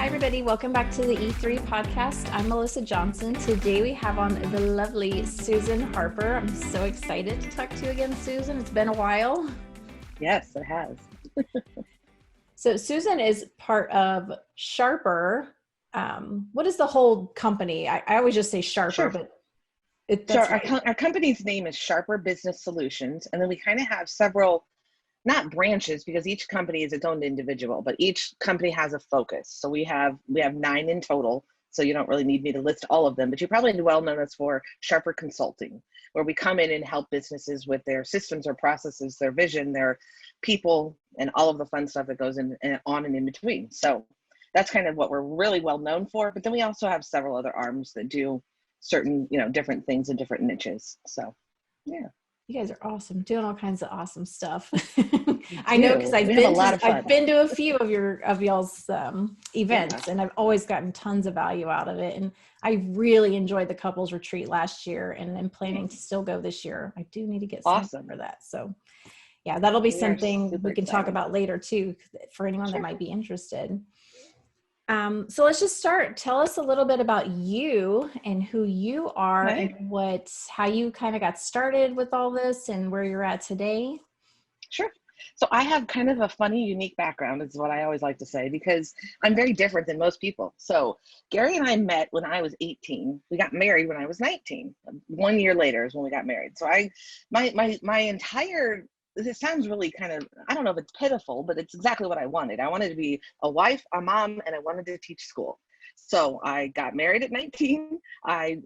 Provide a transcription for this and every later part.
Hi, everybody. Welcome back to the E3 podcast. I'm Melissa Johnson. Today we have on the lovely Susan Harper. I'm so excited to talk to you again, Susan. It's been a while. Yes, it has. So Susan is part of Sharper. What is the whole company? I always just say Sharper, Sure. but So that's right. our company's name is Sharper Business Solutions, and then we kind of have several, not branches, because each company is its own individual, but each company has a focus. So we have 9 in total. So you don't really need me to list all of them, but you probably well known us for Sharper Consulting, where we come in and help businesses with their systems, their processes, their vision, their people, and all of the fun stuff that goes in and on and in between. So that's kind of what we're really well known for. But then we also have several other arms that do certain, different things in different niches. So, yeah. You guys are awesome, doing all kinds of awesome stuff. I know because I've been to a few of y'all's events, and I've always gotten tons of value out of it. And I really enjoyed the couples retreat last year, and I'm planning to still go this year. I do need to get something for that. So, yeah, that'll be something we can talk about later too, for anyone that might be interested. So let's just start. Tell us a little bit about you and who you are and how you kind of got started with all this and where you're at today. Sure. So I have kind of a funny, unique background, is what I always like to say, because I'm very different than most people. So Gary and I met when I was 18. We got married when I was 19. 1 year later is when we got married. So my entire, this sounds really kind of, I don't know if it's pitiful, but it's exactly what I wanted. I wanted to be a wife, a mom, and I wanted to teach school. So I got married at 19. I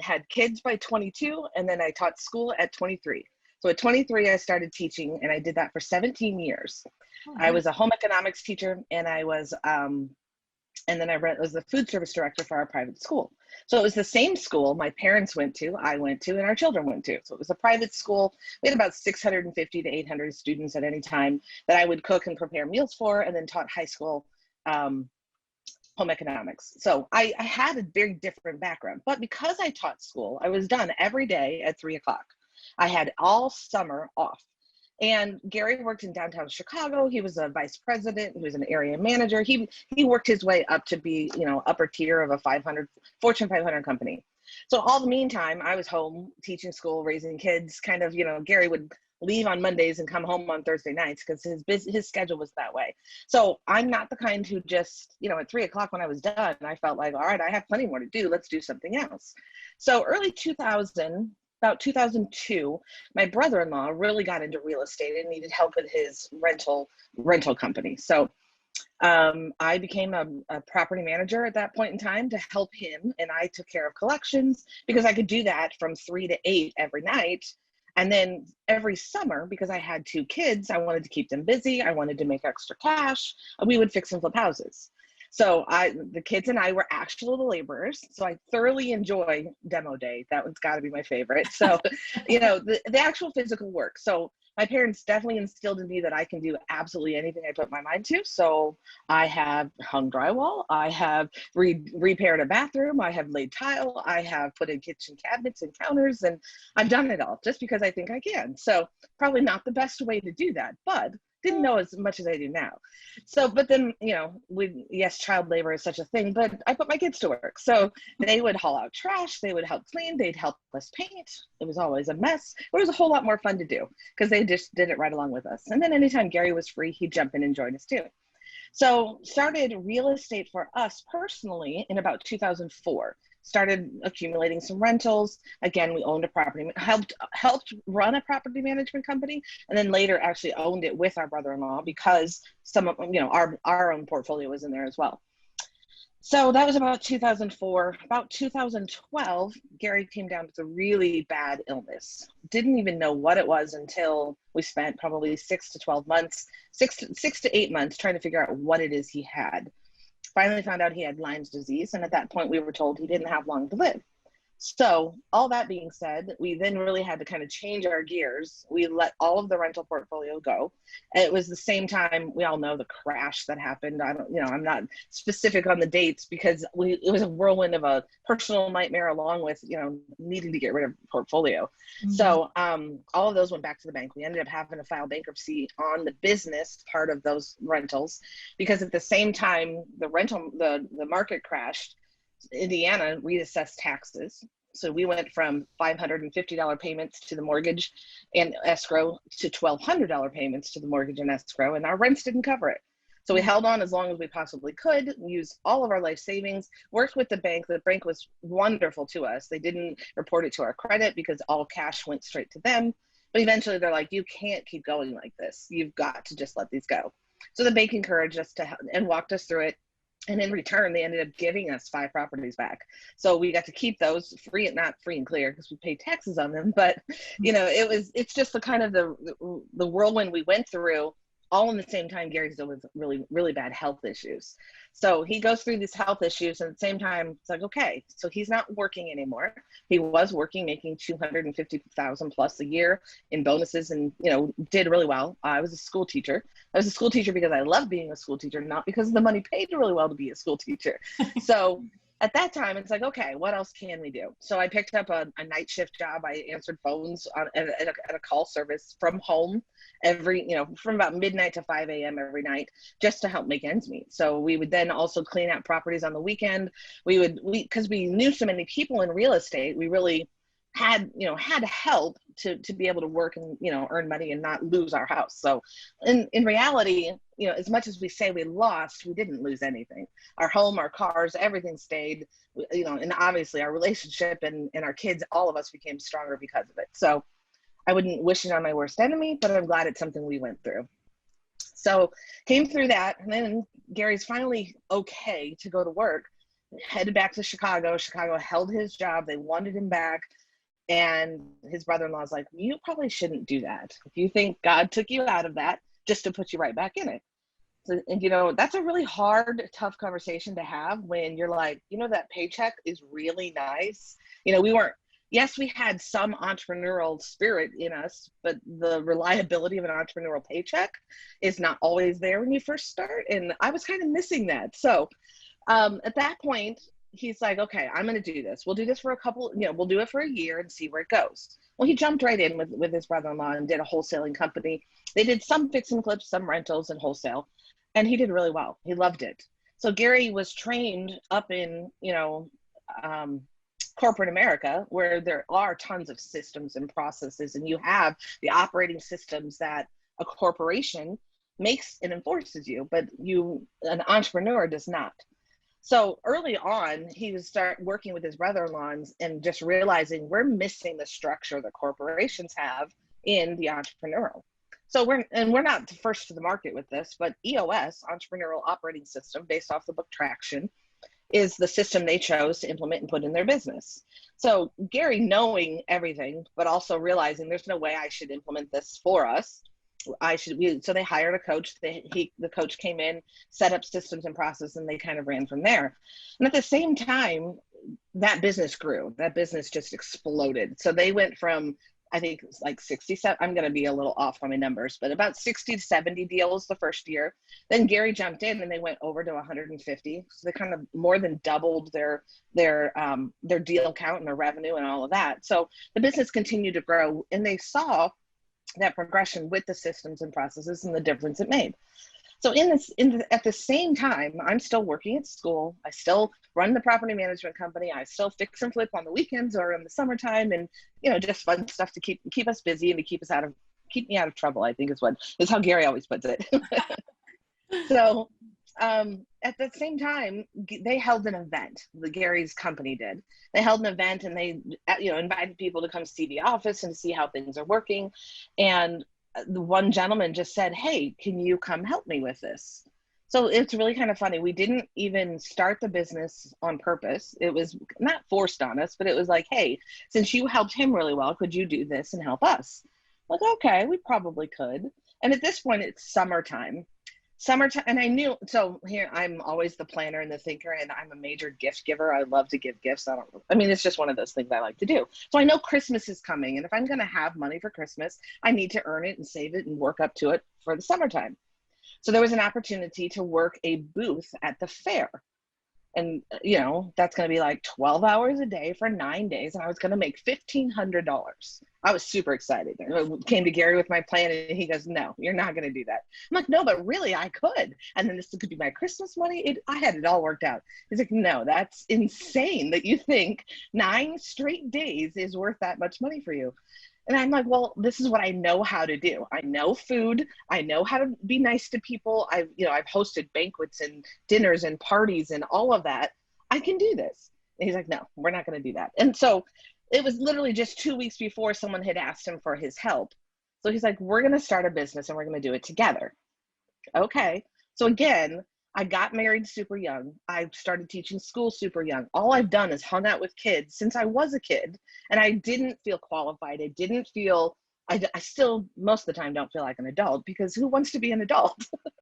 had kids by 22, and then I taught school at 23. So at 23, I started teaching, and I did that for 17 years. Mm-hmm. I was a home economics teacher, and I was, and then I was the food service director for our private school. So it was the same school my parents went to, I went to, and our children went to. So it was a private school. We had about 650 to 800 students at any time that I would cook and prepare meals for, and then taught high school home economics. So I had a very different background. But because I taught school, I was done every day at 3 o'clock. I had all summer off. And Gary worked in downtown Chicago. He was a vice president. He was an area manager. He worked his way up to be, upper tier of a Fortune 500 company. So all the meantime, I was home teaching school, raising kids, kind of, Gary would leave on Mondays and come home on Thursday nights because his schedule was that way. So I'm not the kind who just, at 3 o'clock when I was done, I felt like, all right, I have plenty more to do. Let's do something else. So early 2000, about 2002, my brother-in-law really got into real estate and needed help with his rental company. So I became a property manager at that point in time to help him, and I took care of collections because I could do that from 3 to 8 every night. And then every summer, because I had 2 kids, I wanted to keep them busy. I wanted to make extra cash. We would fix and flip houses. So the kids and I were actual laborers. So I thoroughly enjoy demo day. That one's got to be my favorite. So, the actual physical work. So my parents definitely instilled in me that I can do absolutely anything I put my mind to. So I have hung drywall. I have repaired a bathroom. I have laid tile. I have put in kitchen cabinets and counters, and I've done it all just because I think I can. So probably not the best way to do that, but didn't know as much as I do now. So, but then, yes, child labor is such a thing, but I put my kids to work. So they would haul out trash. They would help clean. They'd help us paint. It was always a mess. It was a whole lot more fun to do because they just did it right along with us. And then anytime Gary was free, he'd jump in and join us too. So started real estate for us personally in about 2004. Started accumulating some rentals. Again, we owned a property, helped run a property management company, and then later actually owned it with our brother-in-law because some of, our own portfolio was in there as well. So that was about 2004. About 2012, Gary came down with a really bad illness. Didn't even know what it was until we spent probably 6 to 8 months trying to figure out what it is he had. Finally found out he had Lyme's disease, and at that point we were told he didn't have long to live. So all that being said, we then really had to kind of change our gears. We let all of the rental portfolio go. And it was the same time, we all know the crash that happened. I'm not specific on the dates because it was a whirlwind of a personal nightmare along with, needing to get rid of portfolio. Mm-hmm. So all of those went back to the bank. We ended up having to file bankruptcy on the business part of those rentals because at the same time, the market crashed. Indiana reassessed taxes. So we went from $550 payments to the mortgage and escrow to $1,200 payments to the mortgage and escrow, and our rents didn't cover it. So we held on as long as we possibly could, used all of our life savings, worked with the bank. The bank was wonderful to us. They didn't report it to our credit because all cash went straight to them. But eventually they're like, you can't keep going like this. You've got to just let these go. So the bank encouraged us and walked us through it. And in return, they ended up giving us 5 properties back. So we got to keep those free, not free and clear because we paid taxes on them. But, it's just the kind of the whirlwind we went through all in the same time. Gary's dealing with really, really bad health issues. So he goes through these health issues, and at the same time, it's like, okay, so he's not working anymore. He was working, making $250,000 plus a year in bonuses, and did really well. I was a school teacher. I was a school teacher because I love being a school teacher, not because the money paid really well to be a school teacher. So at that time, it's like, okay, what else can we do? So I picked up a night shift job. I answered phones at a call service from home from about midnight to 5 a.m. every night just to help make ends meet. So we would then also clean out properties on the weekend. Because we knew so many people in real estate, we really had help to be able to work and, earn money and not lose our house. So in reality, as much as we say we lost, we didn't lose anything. Our home, our cars, everything stayed, and obviously our relationship and our kids, all of us became stronger because of it. So I wouldn't wish it on my worst enemy, but I'm glad it's something we went through. So came through that. And then Gary's finally okay to go to work, headed back to Chicago. Chicago held his job. They wanted him back. And his brother-in-law's like, you probably shouldn't do that. If you think God took you out of that, just to put you right back in it. So, and that's a really hard, tough conversation to have when you're like, that paycheck is really nice. Yes, we had some entrepreneurial spirit in us, but the reliability of an entrepreneurial paycheck is not always there when you first start. And I was kind of missing that. So at that point, he's like, okay, I'm going to do this. We'll do this for we'll do it for a year and see where it goes. Well, he jumped right in with his brother-in-law and did a wholesaling company. They did some fix and flips, some rentals and wholesale, and he did really well. He loved it. So Gary was trained up in, corporate America, where there are tons of systems and processes, and you have the operating systems that a corporation makes and enforces you, but an entrepreneur does not. So early on, he would start working with his brother-in-law and just realizing we're missing the structure that corporations have in the entrepreneurial. So we're not the first to the market with this, but EOS, Entrepreneurial Operating System, based off the book Traction, is the system they chose to implement and put in their business. So Gary, knowing everything, but also realizing there's no way I should implement this for us. So they hired a coach. The coach came in, set up systems and process, and they kind of ran from there. And at the same time, that business grew. That business just exploded. So they went from, I think it's like 67, I'm going to be a little off on my numbers, but about 60 to 70 deals the first year. Then Gary jumped in and they went over to 150. So they kind of more than doubled their deal count and their revenue and all of that. So the business continued to grow, and they saw that progression with the systems and processes and the difference it made. So at the same time, I'm still working at school. I still run the property management company. I still fix and flip on the weekends or in the summertime, and just fun stuff to keep us busy and to keep me out of trouble, I think is how Gary always puts it. So at the same time, they held an event. Gary's company did. They held an event, and they invited people to come see the office and see how things are working. And the one gentleman just said, hey, can you come help me with this? So it's really kind of funny. We didn't even start the business on purpose. It was not forced on us, but it was like, hey, since you helped him really well, could you do this and help us? Like, okay, we probably could. And at this point, it's summertime. summertime, and I knew, so here I'm always the planner and the thinker, and I'm a major gift giver. I love to give gifts. I mean, it's just one of those things I like to do. So I know Christmas is coming, and if I'm going to have money for Christmas, I need to earn it and save it and work up to it for the summertime. So there was an opportunity to work a booth at the fair. And, you know, that's going to be like 12 hours a day for 9 days. And I was going to make $1,500. I was super excited. I came to Gary with my plan and he goes, no, you're not going to do that. I'm like, no, but really I could. And then this could be my Christmas money. I had it all worked out. He's like, no, that's insane that you think 9 straight days is worth that much money for you. And I'm like, well, this is what I know how to do. I know food. I know how to be nice to people. I've hosted banquets and dinners and parties and all of that. I can do this. And he's like, no, we're not going to do that. And so it was literally just 2 weeks before someone had asked him for his help. So he's like, we're going to start a business and we're going to do it together. Okay. So again, I got married super young. I started teaching school super young. All I've done is hung out with kids since I was a kid, and I didn't feel qualified. I didn't feel, I still most of the time don't feel like an adult, because who wants to be an adult?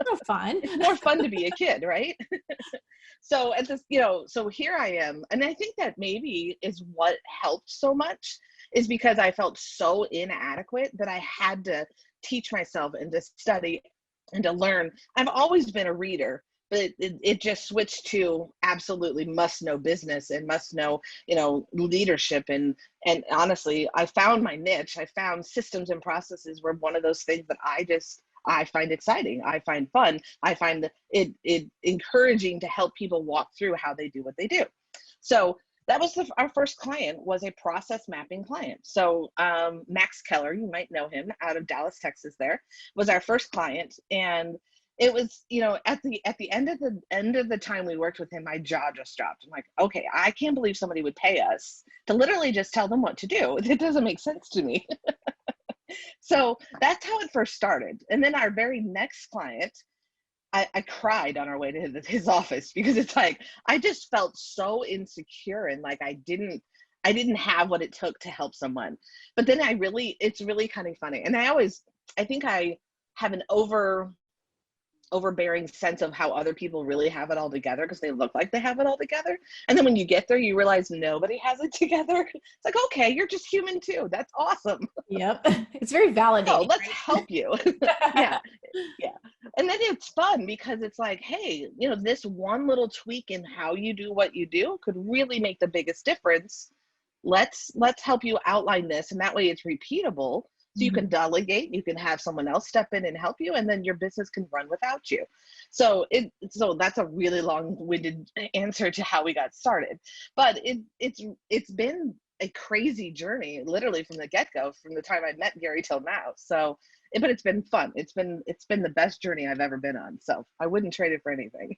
Oh, fun. It's more fun to be a kid, right? So at this, so here I am. And I think that maybe is what helped so much, is because I felt so inadequate that I had to teach myself and to study and to learn. I've always been a reader, but it just switched to absolutely must know business and must know, leadership. And honestly, I found my niche. I found systems and processes were one of those things that I find exciting. I find fun. I find it encouraging to help people walk through how they do what they do. So that was our first client, was a process mapping client. So Max Keller, you might know him, out of Dallas, Texas, there was our first client. And it was, at the end of the time we worked with him, my jaw just dropped. I'm like, okay, I can't believe somebody would pay us to literally just tell them what to do. It doesn't make sense to me. So that's how it first started. And then our very next client, I cried on our way to his office, because it's like, I just felt so insecure and like I didn't have what it took to help someone. But then it's really kind of funny. And I think I have an overbearing sense of how other people really have it all together, because they look like they have it all together. And then when you get there, you realize nobody has it together. It's like, okay, you're just human too. That's awesome. Yep. It's very validating. So let's help you. Yeah. And then it's fun, because it's like, hey, this one little tweak in how you do what you do could really make the biggest difference. Let's help you outline this. And that way it's repeatable. So you can delegate, you can have someone else step in and help you, and then your business can run without you. So that's a really long-winded answer to how we got started. But it's been a crazy journey, literally from the get-go, from the time I met Gary till now. So, but it's been fun. It's been the best journey I've ever been on. So I wouldn't trade it for anything.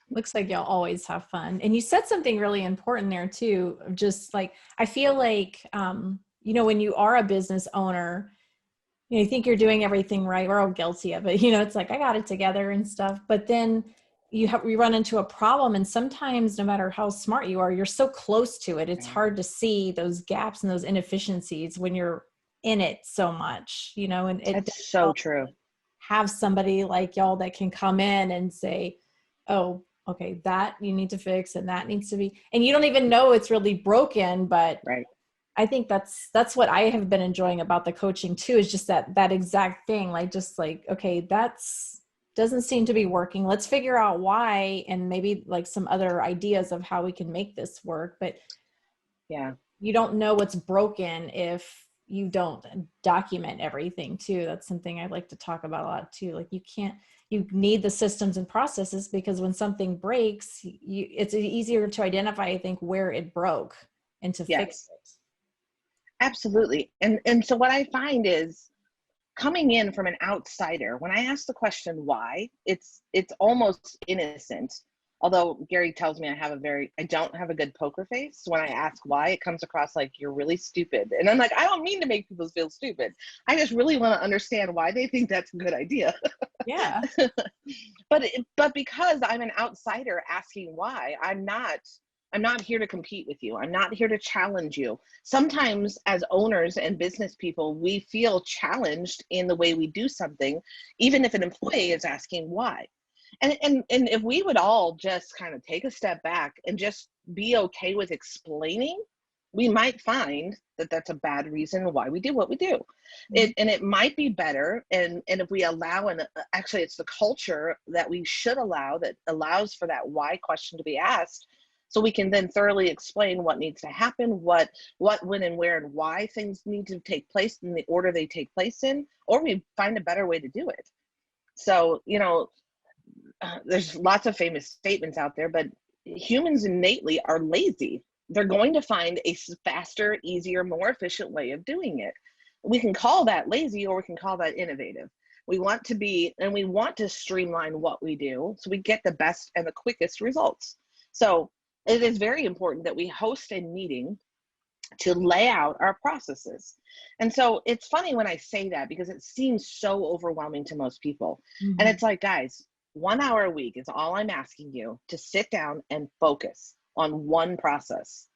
Looks like y'all always have fun. And you said something really important there too. Just like, I feel like, when you are a business owner, you think you're doing everything right. We're all guilty of it. It's like, I got it together and stuff. But then we run into a problem. And sometimes no matter how smart you are, you're so close to it. It's hard to see those gaps and those inefficiencies when you're in it so much, and it's so true. Have somebody like y'all that can come in and say, oh, okay, that you need to fix and that needs to be, and you don't even know it's really broken, but right. I think that's what I have been enjoying about the coaching too, is just that exact thing. Like, just like, okay, doesn't seem to be working. Let's figure out why, and maybe like some other ideas of how we can make this work. But yeah, you don't know what's broken if you don't document everything too. That's something I like to talk about a lot too. Like, you need the systems and processes, because when something breaks, it's easier to identify, I think, where it broke and to fix it. Absolutely. And so what I find is, coming in from an outsider, when I ask the question why, it's almost innocent. Although Gary tells me I don't have a good poker face. When I ask why, it comes across like you're really stupid. And I'm like, I don't mean to make people feel stupid. I just really want to understand why they think that's a good idea. Yeah. But because I'm an outsider asking why, I'm not here to compete with you. I'm not here to challenge you. Sometimes as owners and business people, we feel challenged in the way we do something, even if an employee is asking why. And if we would all just kind of take a step back and just be okay with explaining, we might find that that's a bad reason why we do what we do. And it might be better. And if we allow, and actually it's the culture that we should allow, that allows for that why question to be asked, so we can then thoroughly explain what needs to happen, what, when, and where, and why things need to take place in the order they take place in, or we find a better way to do it. So, you know, there's lots of famous statements out there, but humans innately are lazy. They're going to find a faster, easier, more efficient way of doing it. We can call that lazy, or we can call that innovative. We want to be, and we want to streamline what we do so we get the best and the quickest results. So it is very important that we host a meeting to lay out our processes. And so it's funny when I say that, because it seems so overwhelming to most people. And it's like, guys, 1 hour a week is all I'm asking you to sit down and focus on one process.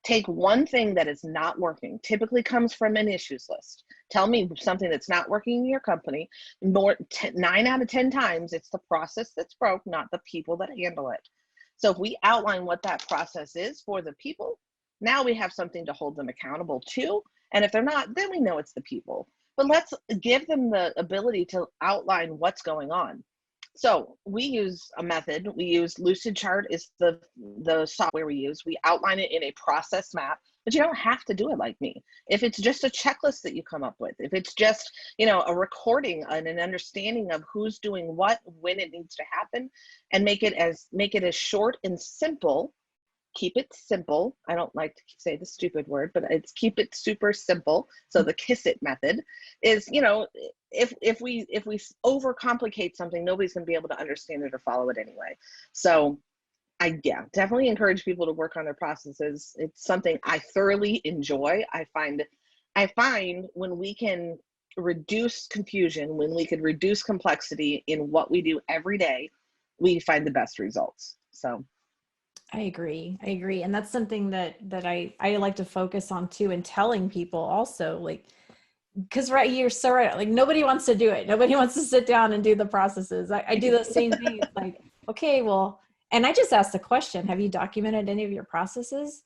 Take one thing that is not working, typically comes from an issues list. Tell me something that's not working in your company. 9 out of 10 times, it's the process that's broke, not the people that handle it. So if we outline what that process is for the people, now we have something to hold them accountable to. And if they're not, then we know it's the people. But let's give them the ability to outline what's going on. So we use a method. We use Lucidchart is the software we use. We outline it in a process map, but you don't have to do it like me. If it's just a checklist that you come up with, if it's just, you know, a recording and an understanding of who's doing what, when it needs to happen, and make it as short and simple. Keep it simple. I don't like to say the stupid word, but it's keep it super simple. So the kiss it method is, you know, if we overcomplicate something, nobody's going to be able to understand it or follow it anyway. So I definitely encourage people to work on their processes. It's something I thoroughly enjoy. I find when we can reduce confusion, when we can reduce complexity in what we do every day, we find the best results. So I agree. And that's something that I like to focus on too, and telling people also, like, because you're so right. Like, nobody wants to do it. Nobody wants to sit down and do the processes. I do the same thing. It's like, okay, well, and I just ask the question, have you documented any of your processes?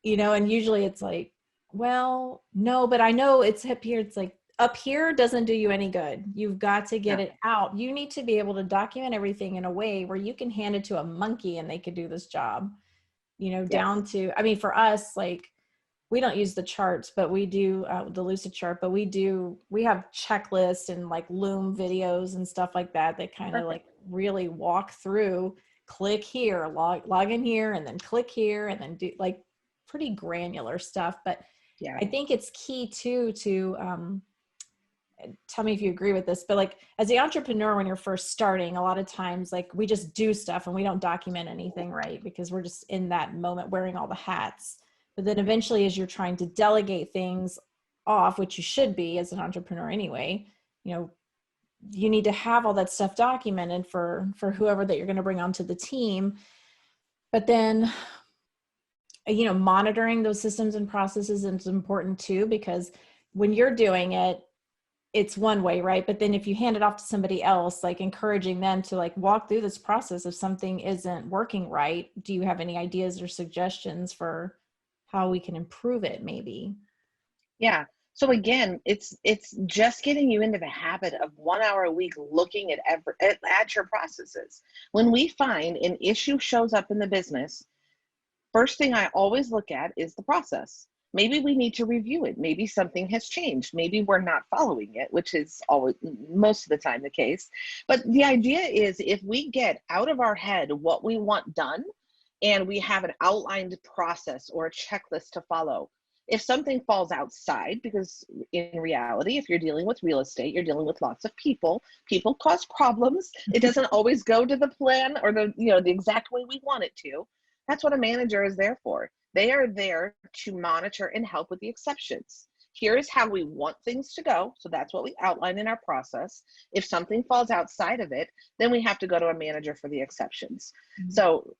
You know, and usually it's like, well, no, but I know it's up here. It's like, up here doesn't do you any good. You've got to get it out. You need to be able to document everything in a way where you can hand it to a monkey and they could do this job, you know, down to, I mean, for us, like, we don't use the charts, but we do the Lucidchart, but we have checklists and like Loom videos and stuff like that. That kind of like really walk through, click here, log in here, and then click here, and then do like pretty granular stuff. But I think it's key too to, tell me if you agree with this, but like as the entrepreneur, when you're first starting, a lot of times like we just do stuff and we don't document anything, right? Because we're just in that moment wearing all the hats. But then eventually, as you're trying to delegate things off, which you should be as an entrepreneur anyway, you know, you need to have all that stuff documented for whoever that you're going to bring onto the team. But then, you know, monitoring those systems and processes is important too, because when you're doing it, it's one way, right? But then if you hand it off to somebody else, like encouraging them to like walk through this process, if something isn't working right, do you have any ideas or suggestions for how we can improve it maybe? Yeah. So again, it's just getting you into the habit of 1 hour a week looking at your processes. When we find an issue shows up in the business, first thing I always look at is the process. Maybe we need to review it. Maybe something has changed. Maybe we're not following it, which is always most of the time the case. But the idea is, if we get out of our head what we want done and we have an outlined process or a checklist to follow, if something falls outside, because in reality, if you're dealing with real estate, you're dealing with lots of people cause problems. It doesn't always go to the plan or the exact way we want it to. That's what a manager is there for. They are there to monitor and help with the exceptions. Here's how we want things to go. So that's what we outline in our process. If something falls outside of it, then we have to go to a manager for the exceptions. Mm-hmm. So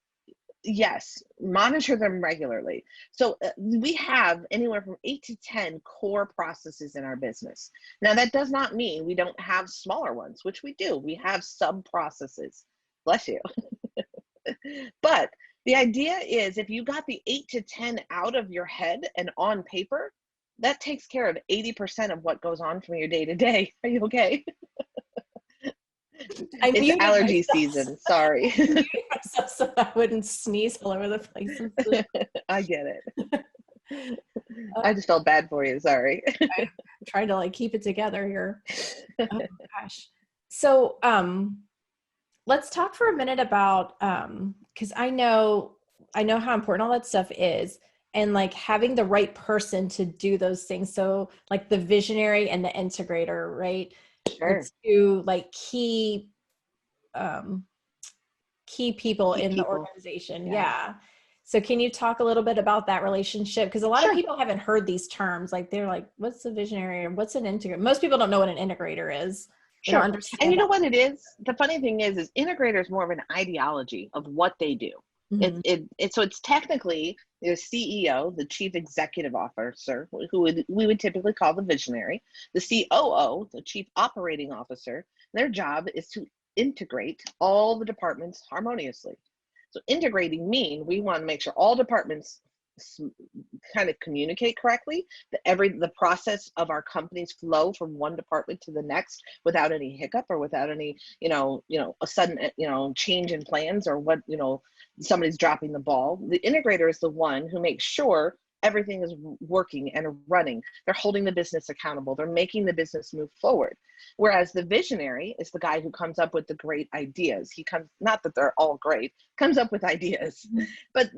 yes, monitor them regularly. So we have anywhere from 8 to 10 core processes in our business. Now, that does not mean we don't have smaller ones, which we do. We have sub processes. Bless you. But the idea is if you got the 8 to 10 out of your head and on paper, that takes care of 80% of what goes on from your day to day. Are you okay? It's allergy season. Sorry. I muted myself so I wouldn't sneeze all over the place. I get it. I just felt bad for you. Sorry. I tried to like keep it together here. Oh gosh. So let's talk for a minute about because I know how important all that stuff is, and like having the right person to do those things. So like the visionary and the integrator, right? Sure. The two like key people in the organization. Yeah. So can you talk a little bit about that relationship? Because a lot of people haven't heard these terms. Like they're like, what's a visionary or what's an integrator? Most people don't know what an integrator is. Sure. And you know what it is? The funny thing is integrator is more of an ideology of what they do. Mm-hmm. So it's technically the CEO, the chief executive officer, who we would typically call the visionary, the COO, the chief operating officer. Their job is to integrate all the departments harmoniously. So integrating mean we want to make sure all departments kind of communicate correctly, that the process of our companies flow from one department to the next without any hiccup or without any a sudden change in plans or what somebody's dropping the ball. The integrator is the one who makes sure everything is working and running. They're holding the business accountable. They're making the business move forward. Whereas the visionary is the guy who comes up with the great ideas. Not that they're all great, comes up with ideas, but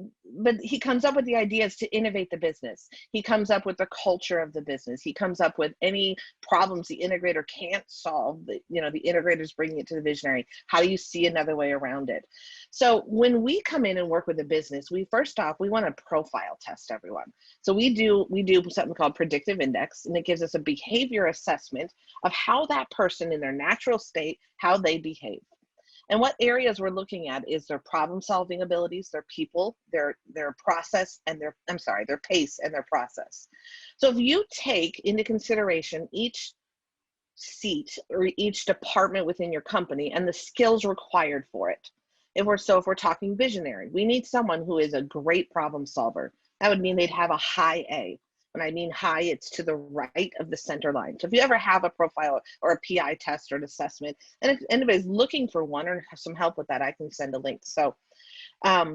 he comes up with the ideas to innovate the business. He comes up with the culture of the business. He comes up with any problems the integrator can't solve. The integrator's bringing it to the visionary. How do you see another way around it? So when we come in and work with a business, we want to profile test everyone. So we do something called Predictive Index, and it gives us a behavior assessment of how that person in their natural state, how they behave. And what areas we're looking at is their problem solving abilities, their people, their process, and their pace and their process. So if you take into consideration each seat or each department within your company and the skills required for it, if we're talking visionary, we need someone who is a great problem solver. That would mean they'd have a high A. When I mean high, it's to the right of the center line. So if you ever have a profile or a PI test or an assessment, and if anybody's looking for one or have some help with that, I can send a link. So a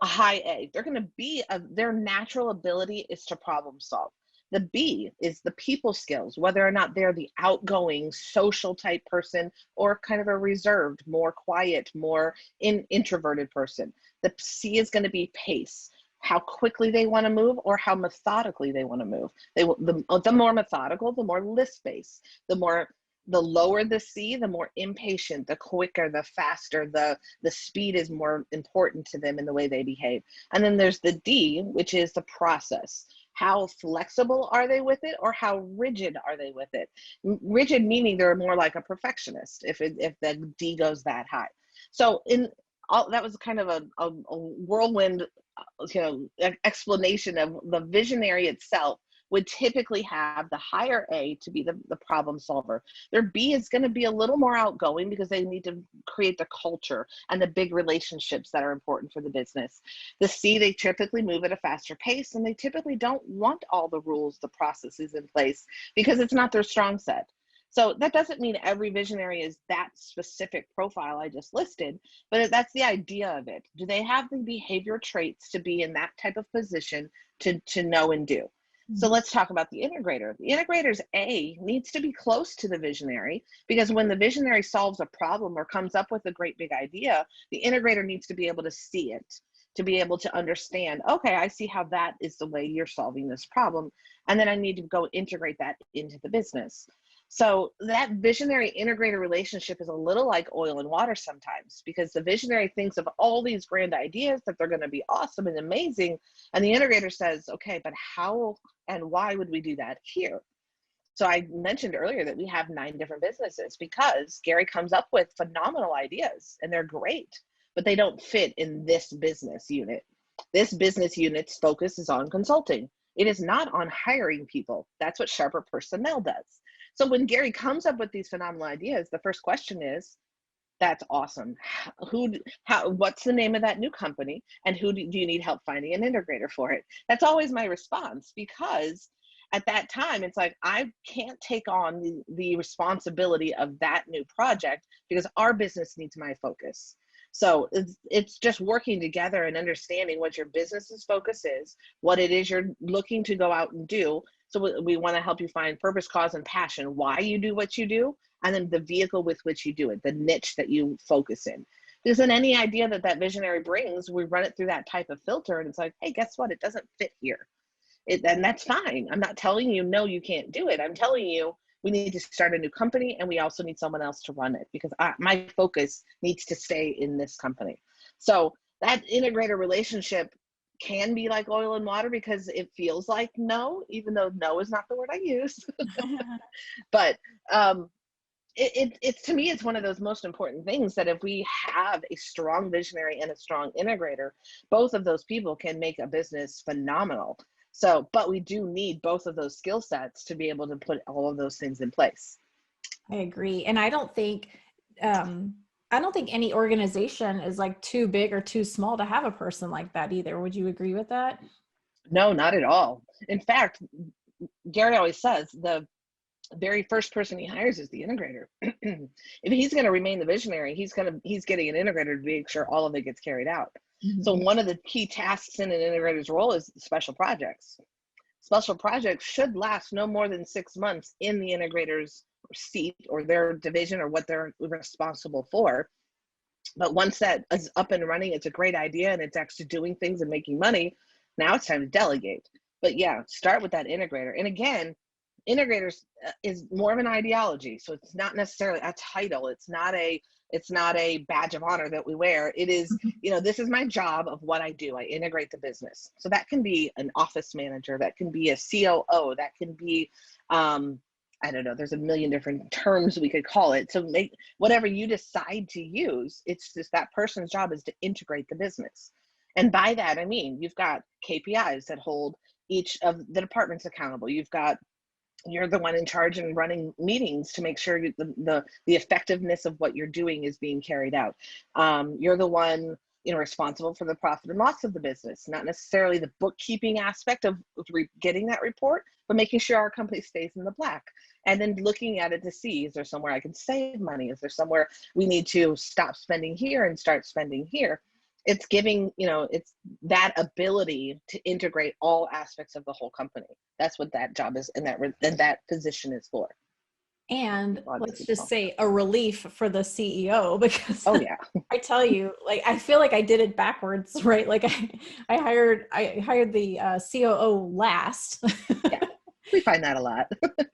high A, they're going to be, their natural ability is to problem solve. The B is the people skills, whether or not they're the outgoing social type person or kind of a reserved, more quiet, more introverted person. The C is going to be pace, how quickly they want to move or how methodically they want to move. The more methodical, the more list-based. The lower the C, the more impatient, the quicker, the faster, the speed is more important to them in the way they behave. And then there's the D, which is the process. How flexible are they with it, or how rigid are they with it? Rigid meaning they're more like a perfectionist if the D goes that high. So that was kind of a whirlwind, explanation of the visionary itself. Would typically have the higher A to be the problem solver. Their B is going to be a little more outgoing because they need to create the culture and the big relationships that are important for the business. The C, they typically move at a faster pace, and they typically don't want all the rules, the processes in place because it's not their strong set. So that doesn't mean every visionary is that specific profile I just listed, but that's the idea of it. Do they have the behavior traits to be in that type of position to know and do? So let's talk about the integrator. The integrator's A needs to be close to the visionary, because when the visionary solves a problem or comes up with a great big idea, the integrator needs to be able to see it, to be able to understand, okay, I see how that is the way you're solving this problem. And then I need to go integrate that into the business. So that visionary integrator relationship is a little like oil and water sometimes, because the visionary thinks of all these grand ideas that they're going to be awesome and amazing. And the integrator says, okay, but how and why would we do that here? So I mentioned earlier that we have 9 different businesses because Gary comes up with phenomenal ideas and they're great, but they don't fit in this business unit. This business unit's focus is on consulting. It is not on hiring people. That's what Sharper Personnel does. So when Gary comes up with these phenomenal ideas, the first question is, That's awesome. What's the name of that new company, and who do you need help finding an integrator for it? That's always my response, because at that time it's like, I can't take on the responsibility of that new project because our business needs my focus. So it's just working together and understanding what your business's focus is, what it is you're looking to go out and do. So we want to help you find purpose, cause, and passion, why you do what you do, and then the vehicle with which you do it, the niche that you focus in. Because then any idea that visionary brings, we run it through that type of filter, and it's like, hey, guess what? It doesn't fit here. And that's fine. I'm not telling you, no, you can't do it. I'm telling you, we need to start a new company, and we also need someone else to run it, because my focus needs to stay in this company. So that integrator relationship can be like oil and water, because it feels like no, even though no is not the word I use. But it's to me, it's one of those most important things, that if we have a strong visionary and a strong integrator, both of those people can make a business phenomenal. So, but we do need both of those skill sets to be able to put all of those things in place. I agree. And I don't think any organization is like too big or too small to have a person like that either. Would you agree with that? No, not at all. In fact, Gary always says the very first person he hires is the integrator. If he's going to remain the visionary, he's getting an integrator to make sure all of it gets carried out. Mm-hmm. So one of the key tasks in an integrator's role is special projects. Special projects should last no more than 6 months in the integrator's seat or their division or what they're responsible for. But once that is up and running, it's a great idea and it's actually doing things and making money. Now it's time to delegate. But yeah, start with that integrator. And again, integrators is more of an ideology. So it's not necessarily a title. It's not a badge of honor that we wear. It is, this is my job of what I do. I integrate the business. So that can be an office manager. That can be a COO. That can be, I don't know, there's a million different terms we could call it. So make whatever you decide to use, it's just that person's job is to integrate the business. And by that, I mean, you've got KPIs that hold each of the departments accountable. You're the one in charge and running meetings to make sure the effectiveness of what you're doing is being carried out. You're the one, responsible for the profit and loss of the business, not necessarily the bookkeeping aspect of getting that report, but making sure our company stays in the black. And then looking at it to see, is there somewhere I can save money? Is there somewhere we need to stop spending here and start spending here? It's giving, it's that ability to integrate all aspects of the whole company. That's what that job is, and that position is for. And let's just say a relief for the CEO, because I tell you, like, I feel like I did it backwards, right? Like I hired the COO last. Yeah, we find that a lot.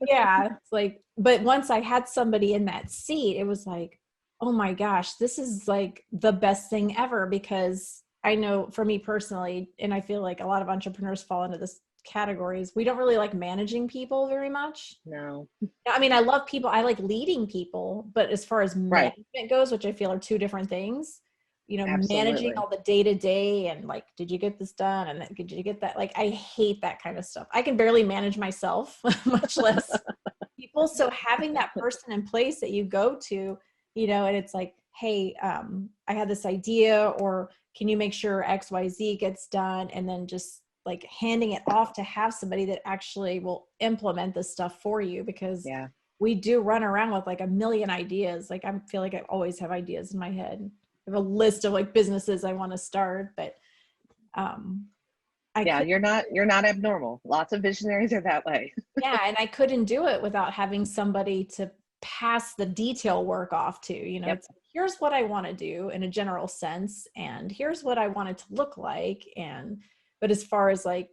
Yeah, it's like, but once I had somebody in that seat, it was like, oh my gosh, this is like the best thing ever, because I know for me personally, and I feel like a lot of entrepreneurs fall into this categories, we don't really like managing people very much. No. I mean, I love people. I like leading people, but as far as management goes, which I feel are two different things, Absolutely. Managing all the day to day and like, did you get this done? And did you get that? Like, I hate that kind of stuff. I can barely manage myself, much less people. So having that person in place that you go to, and it's like, hey, I had this idea, or can you make sure XYZ gets done? And then just like handing it off to have somebody that actually will implement this stuff for you, because we do run around with like a million ideas. Like, I feel like I always have ideas in my head. I have a list of like businesses I want to start, but you're not abnormal. Lots of visionaries are that way. Yeah. And I couldn't do it without having somebody to pass the detail work off to, it's like, here's what I want to do in a general sense, and here's what I want it to look like. But as far as like,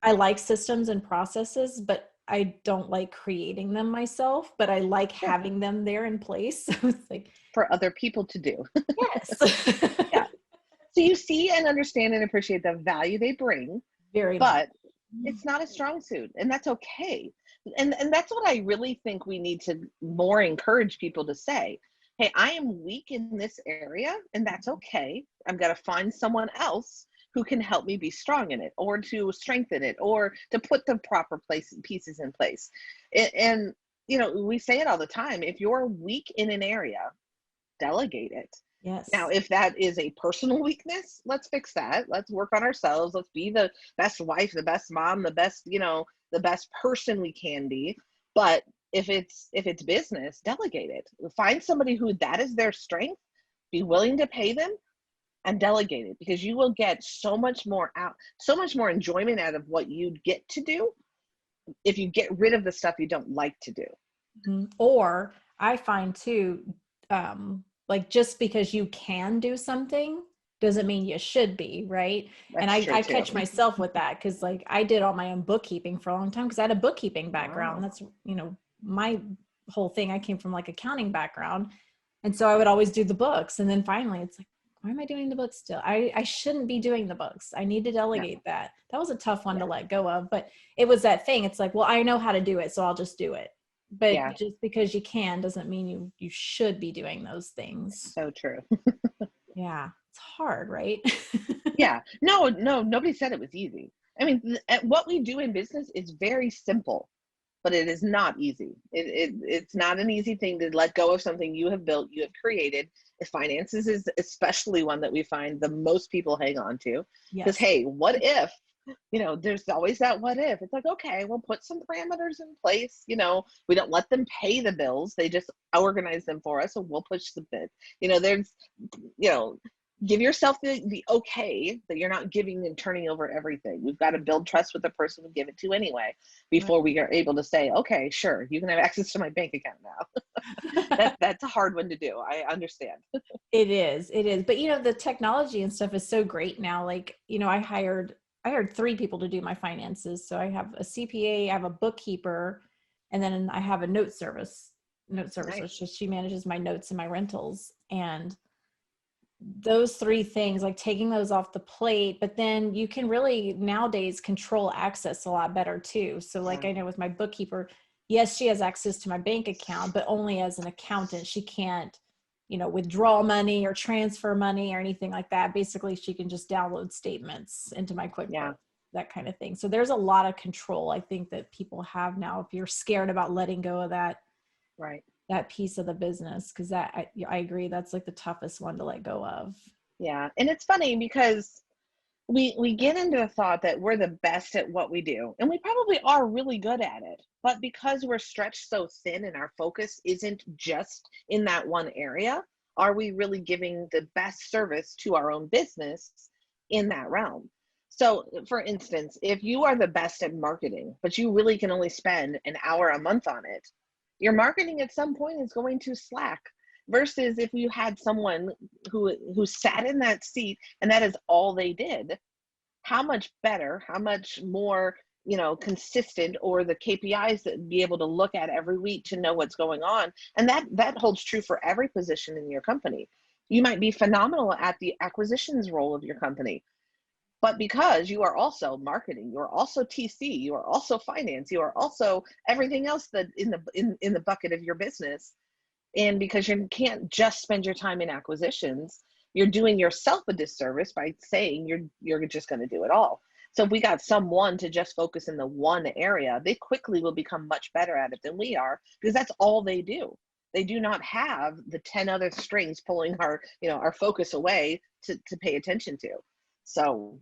I like systems and processes, but I don't like creating them myself, but I like having them there in place. So it's like for other people to do. Yes. Yeah. So you see and understand and appreciate the value they bring, but it's not a strong suit, and that's okay. And that's what I really think we need to more encourage people to say, hey, I am weak in this area, and that's okay. I'm going to find someone else who can help me be strong in it, or to strengthen it, or to put the proper pieces in place. And we say it all the time. If you're weak in an area, delegate it. Yes. Now, if that is a personal weakness, let's fix that. Let's work on ourselves. Let's be the best wife, the best mom, the best, the best person we can be. But if it's business, delegate it. Find somebody who that is their strength, be willing to pay them, and delegate it, because you will get so much more enjoyment out of what you get to do if you get rid of the stuff you don't like to do. Mm-hmm. Or I find too, like just because you can do something doesn't mean you should be, right? That's and I too. catch myself with that, because like I did all my own bookkeeping for a long time because I had a bookkeeping background. Wow. That's, my whole thing. I came from like accounting background. And so I would always do the books. And then finally it's like, why am I doing the books still? I shouldn't be doing the books. I need to delegate that. That was a tough one to let go of, but it was that thing. It's like, well, I know how to do it, so I'll just do it. But just because you can doesn't mean you should be doing those things. So true. Yeah. It's hard, right? Yeah. No, nobody said it was easy. I mean, what we do in business is very simple, but it is not easy. It's not an easy thing to let go of something you have built, you have created. Finances is especially one that we find the most people hang on to. Because, hey, what if, there's always that what if. It's like, okay, we'll put some parameters in place. We don't let them pay the bills. They just organize them for us, and we'll push the bid. There's, give yourself the okay that you're not giving and turning over everything. We've got to build trust with the person we give it to anyway, before we are able to say, okay, sure, you can have access to my bank account now. That's a hard one to do. I understand. It is. But the technology and stuff is so great now. Like, I hired 3 people to do my finances. So I have a CPA, I have a bookkeeper, and then I have a note service. Nice. So she manages my notes and my rentals. And those 3 things, like taking those off the plate, but then you can really nowadays control access a lot better too. So like, I know with my bookkeeper, yes, she has access to my bank account, but only as an accountant. She can't, withdraw money or transfer money or anything like that. Basically, she can just download statements into my QuickBooks, that kind of thing. So there's a lot of control, I think, that people have now, if you're scared about letting go of that. Right. That piece of the business, because I agree, that's like the toughest one to let go of. Yeah. And it's funny because we get into the thought that we're the best at what we do, and we probably are really good at it, but because we're stretched so thin and our focus isn't just in that one area, are we really giving the best service to our own business in that realm? So for instance, if you are the best at marketing, but you really can only spend an hour a month on it, your marketing at some point is going to slack. Versus if you had someone who sat in that seat and that is all they did, how much better, how much more, consistent, or the KPIs that be able to look at every week to know what's going on. And that holds true for every position in your company. You might be phenomenal at the acquisitions role of your company, but because you are also marketing, you are also TC, you are also finance, you are also everything else that in the bucket of your business. And because you can't just spend your time in acquisitions, you're doing yourself a disservice by saying you're just going to do it all. So if we got someone to just focus in the one area, they quickly will become much better at it than we are, because that's all they do. They do not have the 10 other strings pulling our focus away to pay attention to. So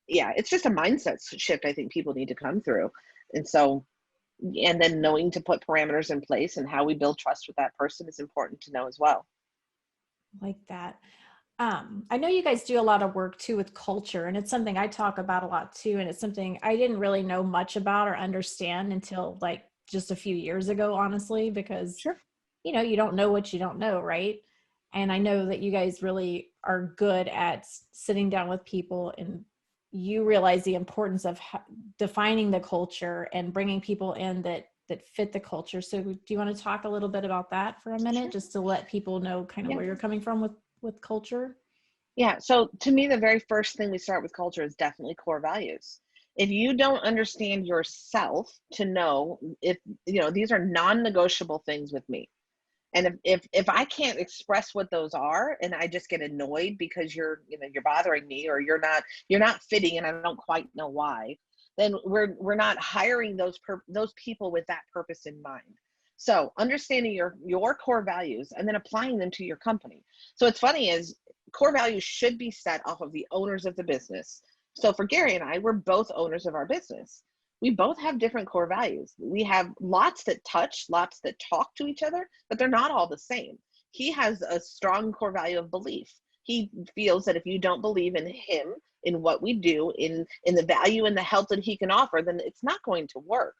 yeah, it's just a mindset shift I think people need to come through. And then knowing to put parameters in place and how we build trust with that person is important to know as well. Like that. I know you guys do a lot of work too with culture, and it's something I talk about a lot too. And it's something I didn't really know much about or understand until like just a few years ago, honestly, because, you don't know what you don't know. Right. And I know that you guys really are good at sitting down with people, and you realize the importance of defining the culture and bringing people in that fit the culture. So do you want to talk a little bit about that for a minute, just to let people know kind of where you're coming from with culture? Yeah. So to me, the very first thing we start with culture is definitely core values. If you don't understand yourself to know if, these are non-negotiable things with me. And if I can't express what those are, and I just get annoyed because you're bothering me, or you're not fitting and I don't quite know why, then we're not hiring those people with that purpose in mind. So understanding your core values and then applying them to your company. So what's funny is core values should be set off of the owners of the business. So for Gary and I, we're both owners of our business. We both have different core values. We have lots that touch, lots that talk to each other, but they're not all the same. He has a strong core value of belief. He feels that if you don't believe in him, in what we do, in the value and the help that he can offer, then it's not going to work.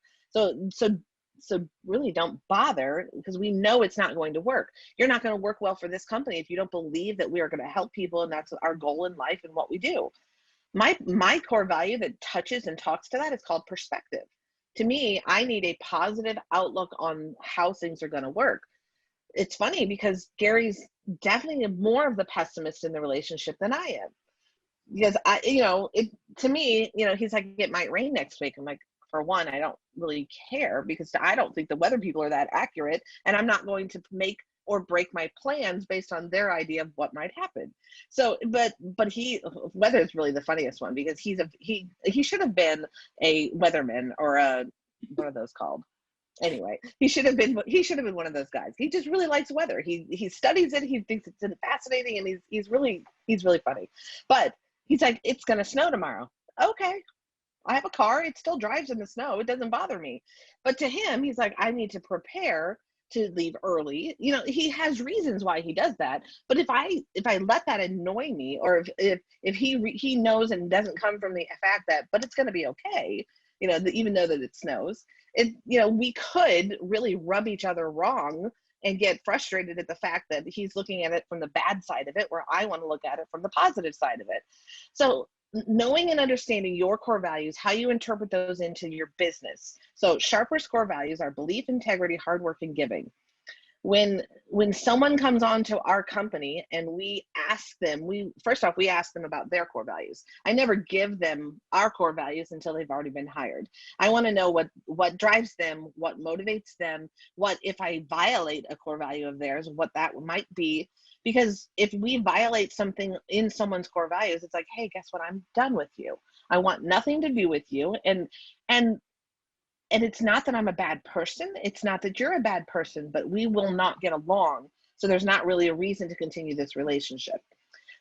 So really don't bother, because we know it's not going to work. You're not going to work well for this company if you don't believe that we are going to help people, and that's our goal in life and what we do. My core value that touches and talks to that is called perspective. To me, I need a positive outlook on how things are going to work. It's funny because Gary's definitely more of the pessimist in the relationship than I am. Because to me, he's like, it might rain next week. I'm like, for one, I don't really care, because I don't think the weather people are that accurate, and I'm not going to make or break my plans based on their idea of what might happen. So, but weather is really the funniest one, because he should have been a weatherman, or what are those called? Anyway, he should have been one of those guys. He just really likes weather. He studies it. He thinks it's fascinating, and he's really funny. But he's like, it's going to snow tomorrow. Okay. I have a car. It still drives in the snow. It doesn't bother me. But to him, he's like, I need to prepare to leave early. He has reasons why he does that. But if I let that annoy me, or if he knows and doesn't come from the fact that, but it's going to be okay, even though that it snows, we could really rub each other wrong and get frustrated at the fact that he's looking at it from the bad side of it, where I want to look at it from the positive side of it. So knowing and understanding your core values, how you interpret those into your business. So Sharper's core values are belief, integrity, hard work, and giving. When someone comes on to our company and we ask them, first off, we ask them about their core values. I never give them our core values until they've already been hired. I want to know what drives them, what motivates them, what, if I violate a core value of theirs, what that might be. Because if we violate something in someone's core values, it's like, hey, guess what? I'm done with you. I want nothing to do with you. And it's not that I'm a bad person. It's not that you're a bad person, but we will not get along. So there's not really a reason to continue this relationship.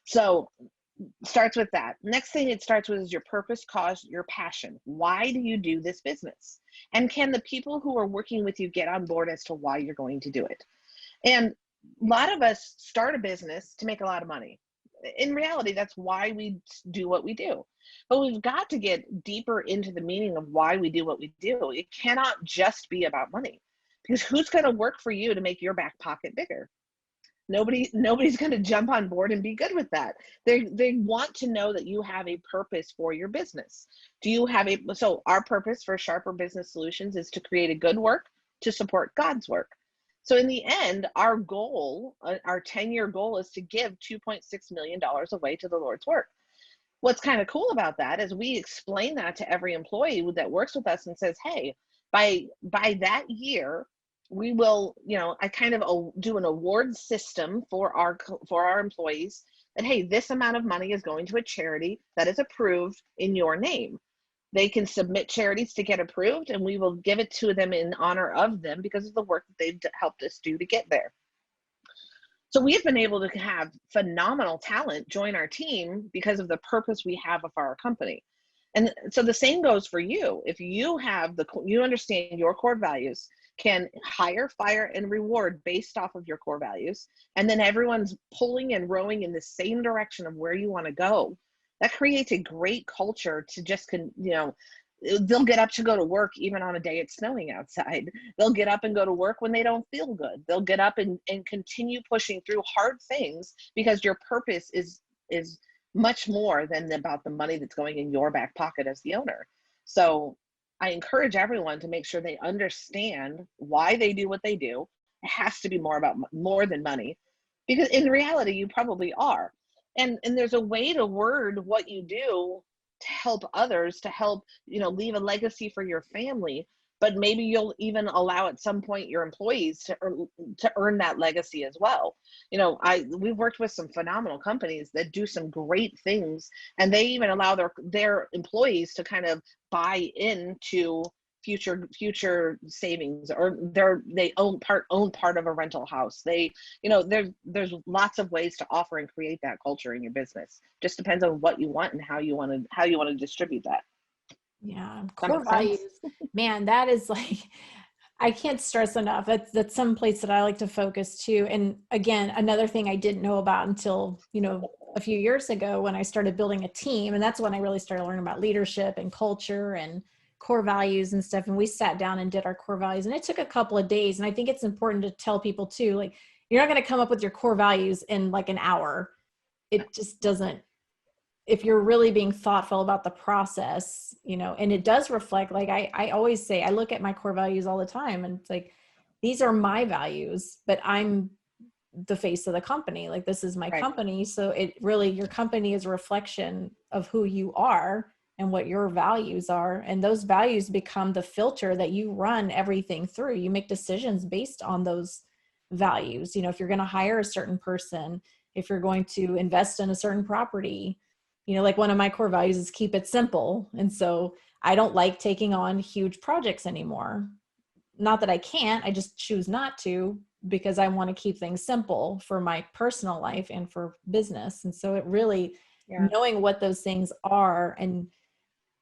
So starts with that. Next thing it starts with is your purpose, cause, your passion. Why do you do this business? And can the people who are working with you get on board as to why you're going to do it? And a lot of us start a business to make a lot of money. In reality, that's why we do what we do. But we've got to get deeper into the meaning of why we do what we do. It cannot just be about money, because who's going to work for you to make your back pocket bigger? Nobody's going to jump on board and be good with that. They want to know that you have a purpose for your business. So our purpose for Sharper Business Solutions is to create a good work to support God's work. So in the end, our goal, our 10-year goal, is to give $2.6 million away to the Lord's work. What's kind of cool about that is we explain that to every employee that works with us and says, hey, by that year, we will, I kind of do an award system for our employees that, hey, this amount of money is going to a charity that is approved in your name. They can submit charities to get approved, and we will give it to them in honor of them because of the work that they've helped us do to get there. So we have been able to have phenomenal talent join our team because of the purpose we have of our company. And so the same goes for you. If you understand your core values, can hire, fire, and reward based off of your core values, and then everyone's pulling and rowing in the same direction of where you want to go, that creates a great culture to just, they'll get up to go to work even on a day it's snowing outside. They'll get up and go to work when they don't feel good. They'll get up and continue pushing through hard things because your purpose is much more than about the money that's going in your back pocket as the owner. So I encourage everyone to make sure they understand why they do what they do. It has to be more than money, because in reality, you probably are. And there's a way to word what you do to help others, to help, leave a legacy for your family, but maybe you'll even allow at some point your employees to earn that legacy as well. We've worked with some phenomenal companies that do some great things, and they even allow their employees to kind of buy into future savings, or they own part of a rental house. They, there's lots of ways to offer and create that culture in your business. Just depends on what you want and how you want to distribute that. Yeah, core values, man, that is like, I can't stress enough. That's some place that I like to focus to. And again, another thing I didn't know about until, a few years ago when I started building a team. And that's when I really started learning about leadership and culture and core values and stuff. And we sat down and did our core values, and it took a couple of days. And I think it's important to tell people too, like, you're not going to come up with your core values in like an hour. It just doesn't, if you're really being thoughtful about the process, and it does reflect, like I always say, I look at my core values all the time, and it's like, these are my values, but I'm the face of the company. Like, this is my company. So it really, your company is a reflection of who you are and what your values are. And those values become the filter that you run everything through. You make decisions based on those values. If you're going to hire a certain person, if you're going to invest in a certain property, like one of my core values is keep it simple. And so I don't like taking on huge projects anymore. Not that I can't, I just choose not to, because I want to keep things simple for my personal life and for business. And so it really, knowing what those things are and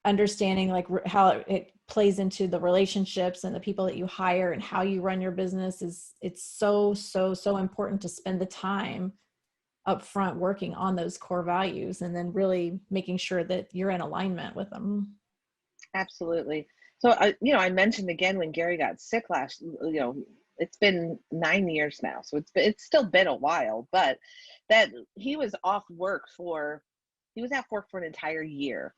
understanding like how it plays into the relationships and the people that you hire and how you run your business it's so important to spend the time up front working on those core values, and then really making sure that you're in alignment with them. Absolutely. So, I mentioned again when Gary got sick last, it's been 9 years now. So it's still been a while, but that he was off work he was at work for an entire year.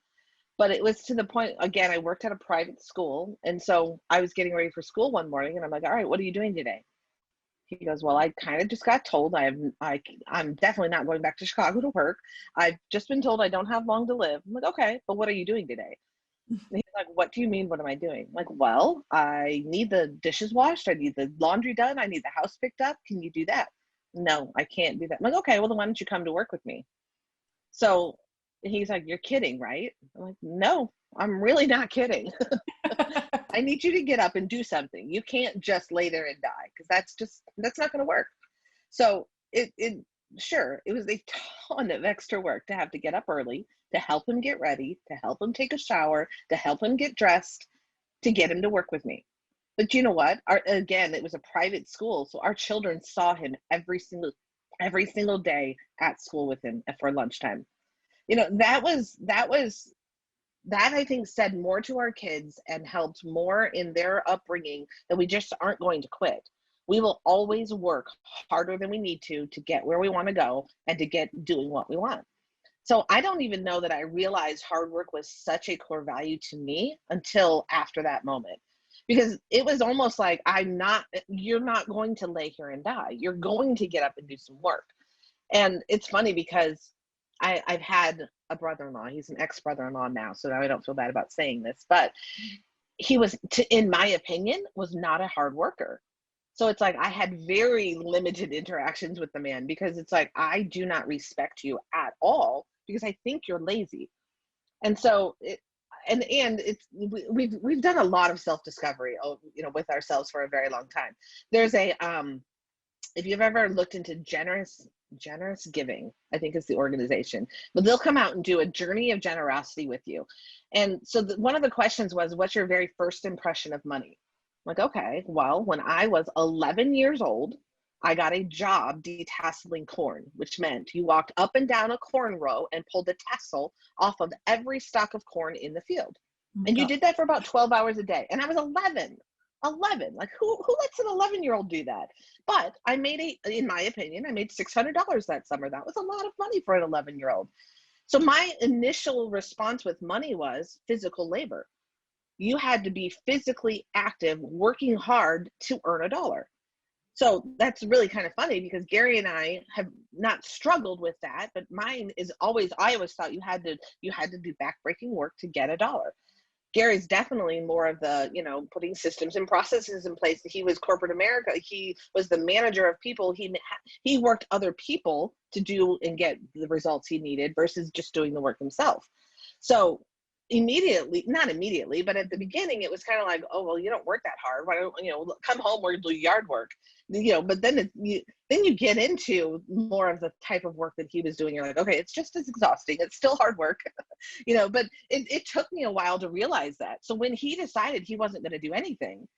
But it was to the point, again, I worked at a private school. And so I was getting ready for school one morning, and I'm like, all right, what are you doing today? He goes, well, I kind of just got told I'm definitely not going back to Chicago to work. I've just been told I don't have long to live. I'm like, okay, but what are you doing today? And he's like, what do you mean? What am I doing? I'm like, well, I need the dishes washed. I need the laundry done. I need the house picked up. Can you do that? No, I can't do that. I'm like, okay, well, then why don't you come to work with me? So he's like, you're kidding, right? I'm like, no, I'm really not kidding. I need you to get up and do something. You can't just lay there and die, because that's not going to work. So it was a ton of extra work to have to get up early, to help him get ready, to help him take a shower, to help him get dressed, to get him to work with me. But you know what? Again, it was a private school, so our children saw him every single day at school with him for lunchtime. That I think said more to our kids and helped more in their upbringing, that we just aren't going to quit. We will always work harder than we need to get where we want to go and to get doing what we want. So I don't even know that I realized hard work was such a core value to me until after that moment, because it was almost like, you're not going to lay here and die. You're going to get up and do some work. And it's funny because I've had a brother-in-law. He's an ex-brother-in-law now, so now I don't feel bad about saying this, but he was, in my opinion, was not a hard worker. So it's like I had very limited interactions with the man, because it's like, I do not respect you at all because I think you're lazy. And so we've done a lot of self-discovery, with ourselves for a very long time. There's a if you've ever looked into generous giving, I think is the organization, but they'll come out and do a journey of generosity with you. And so one of the questions was, what's your very first impression of money? I'm like, okay, well, when I was 11 years old, I got a job detasseling corn, which meant you walked up and down a corn row and pulled the tassel off of every stalk of corn in the field. And you did that for about 12 hours a day. And I was 11. Like who lets an 11-year-old do that? But in my opinion, I made $600 that summer. That was a lot of money for an 11-year-old. So my initial response with money was physical labor. You had to be physically active, working hard to earn $1. So that's really kind of funny, because Gary and I have not struggled with that, but mine is I always thought you had to do backbreaking work to get $1. Gary's definitely more of the, putting systems and processes in place. He was corporate America. He was the manager of people. He worked other people to do and get the results he needed versus just doing the work himself. So not immediately, but at the beginning it was kind of like, oh, well, you don't work that hard. Why don't, come home or do yard work, but then you get into more of the type of work that he was doing. You're like, okay, it's just as exhausting. It's still hard work, but it took me a while to realize that. So when he decided he wasn't going to do anything,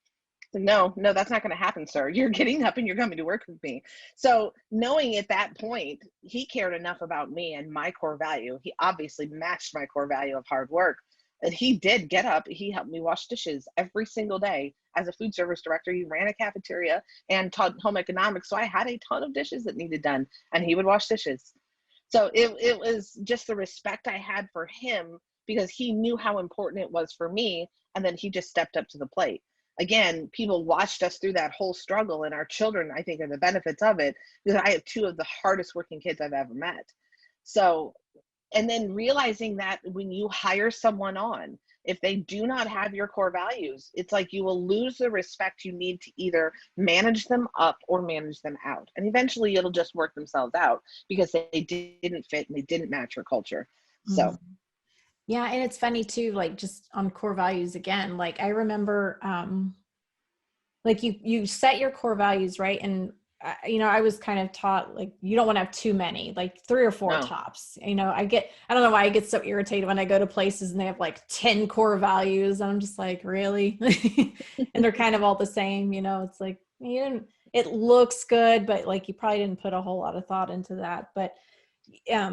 no, that's not going to happen, sir. You're getting up and you're coming to work with me. So knowing at that point, he cared enough about me and my core value. He obviously matched my core value of hard work. And he did get up. He helped me wash dishes every single day. As a food service director, he ran a cafeteria and taught home economics. So I had a ton of dishes that needed done, and he would wash dishes. So it was just the respect I had for him, because he knew how important it was for me. And then he just stepped up to the plate. Again, people watched us through that whole struggle, and our children, I think, are the benefits of it, because I have two of the hardest working kids I've ever met. So, and then realizing that when you hire someone on, if they do not have your core values, it's like you will lose the respect you need to either manage them up or manage them out. And eventually it'll just work themselves out because they didn't fit and they didn't match your culture. So. Yeah. And it's funny too, like just on core values again, like I remember, like you set your core values, right? And I was kind of taught like, you don't want to have too many, like 3 or 4 tops. I don't know why I get so irritated when I go to places and they have like 10 core values. I'm just like, really? And they're kind of all the same, it's like, it looks good, but like, you probably didn't put a whole lot of thought into that. But, I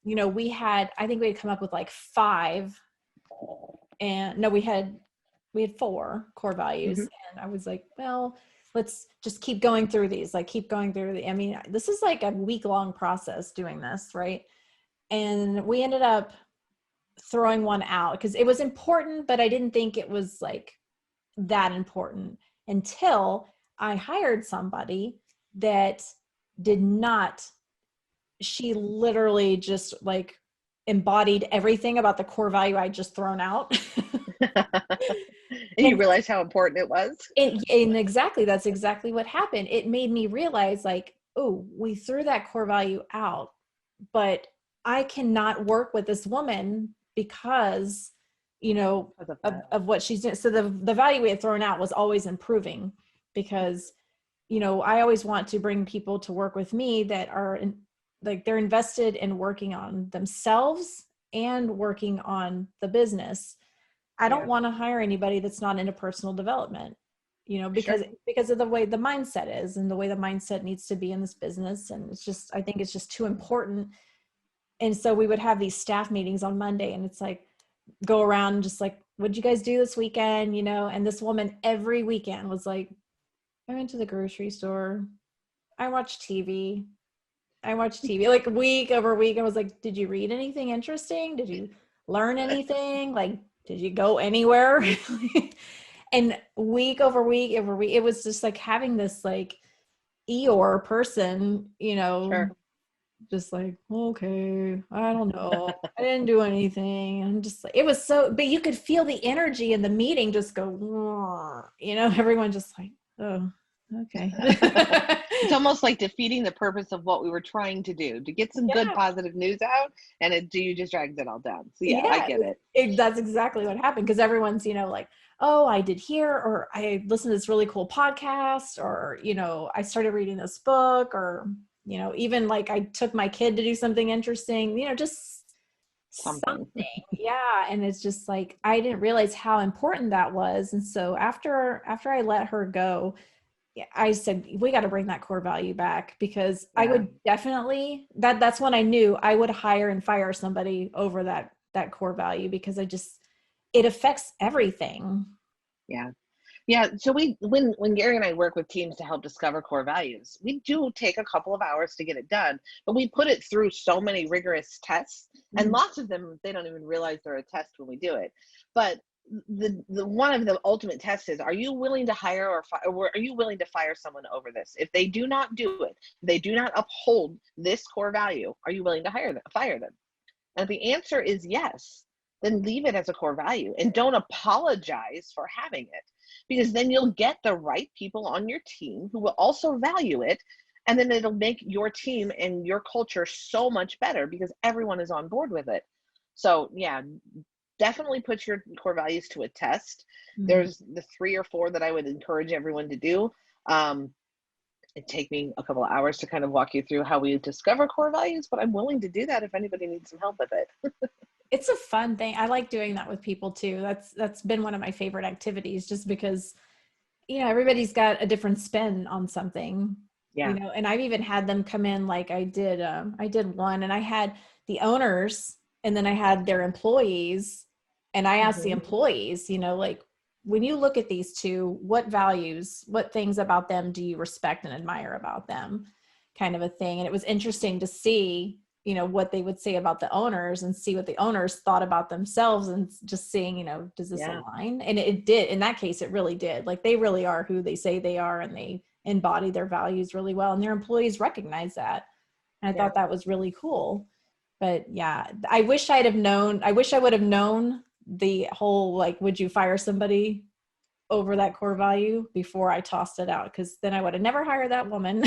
think we had come up with like 5, and no, we had 4 core values. And I was like, well, let's just keep going through these, I mean, this is like a week-long process doing this, right? And we ended up throwing one out because it was important, but I didn't think it was like that important until I hired somebody that did not, she literally just like embodied everything about the core value I just thrown out. And you realize how important it was. And exactly, that's exactly what happened. It made me realize like, oh, we threw that core value out, but I cannot work with this woman because, of what she's doing. So the value we had thrown out was always improving, because, I always want to bring people to work with me that are they're invested in working on themselves and working on the business. I don't want to hire anybody that's not into personal development, because of the way the mindset is and the way the mindset needs to be in this business. And I think it's just too important. And so we would have these staff meetings on Monday, and it's like, go around and just like, what'd you guys do this weekend? And this woman every weekend was like, I went to the grocery store. I watched TV, like week over week. I was like, did you read anything interesting? Did you learn anything? Like, did you go anywhere? And week over week, it was just like having this like Eeyore person, Sure. just like, okay, I don't know. I didn't do anything. I'm just like, it was so, but you could feel the energy in the meeting just go, everyone just like, oh, okay. It's almost like defeating the purpose of what we were trying to do, to get some good positive news out, and you just dragged it all down. So I get it. That's exactly what happened, because everyone's, like, oh, I did here, or I listened to this really cool podcast, or, I started reading this book, or, even like I took my kid to do something interesting, just something. Yeah. And it's just like, I didn't realize how important that was. And so after I let her go, I said, we got to bring that core value back, because I would definitely, that's when I knew I would hire and fire somebody over that core value, because it affects everything. Yeah. Yeah. So when Gary and I work with teams to help discover core values, we do take a couple of hours to get it done, but we put it through so many rigorous tests, and lots of them, they don't even realize they're a test when we do it. But the one of the ultimate tests is, are you willing to hire or are you willing to fire someone over this? If they do not do it, they do not uphold this core value, are you willing to fire them? And if the answer is yes, then leave it as a core value and don't apologize for having it, because then you'll get the right people on your team who will also value it. And then it'll make your team and your culture so much better, because everyone is on board with it. So definitely put your core values to a test. Mm-hmm. There's the 3 or 4 that I would encourage everyone to do. It'd take me a couple of hours to kind of walk you through how we discover core values, but I'm willing to do that if anybody needs some help with it. It's a fun thing. I like doing that with people too. That's been one of my favorite activities, just because, everybody's got a different spin on something. Yeah. And I've even had them come in, like I did one, and I had the owners and then I had their employees, and I asked the employees, like, when you look at these two, what values, what things about them do you respect and admire about them, kind of a thing. And it was interesting to see, what they would say about the owners and see what the owners thought about themselves, and just seeing, does this align? And it did. In that case, it really did. Like, they really are who they say they are, and they embody their values really well, and their employees recognize that. And I thought that was really cool. But yeah, I wish I would have known the whole, like, would you fire somebody over that core value before I tossed it out? Because then I would have never hired that woman.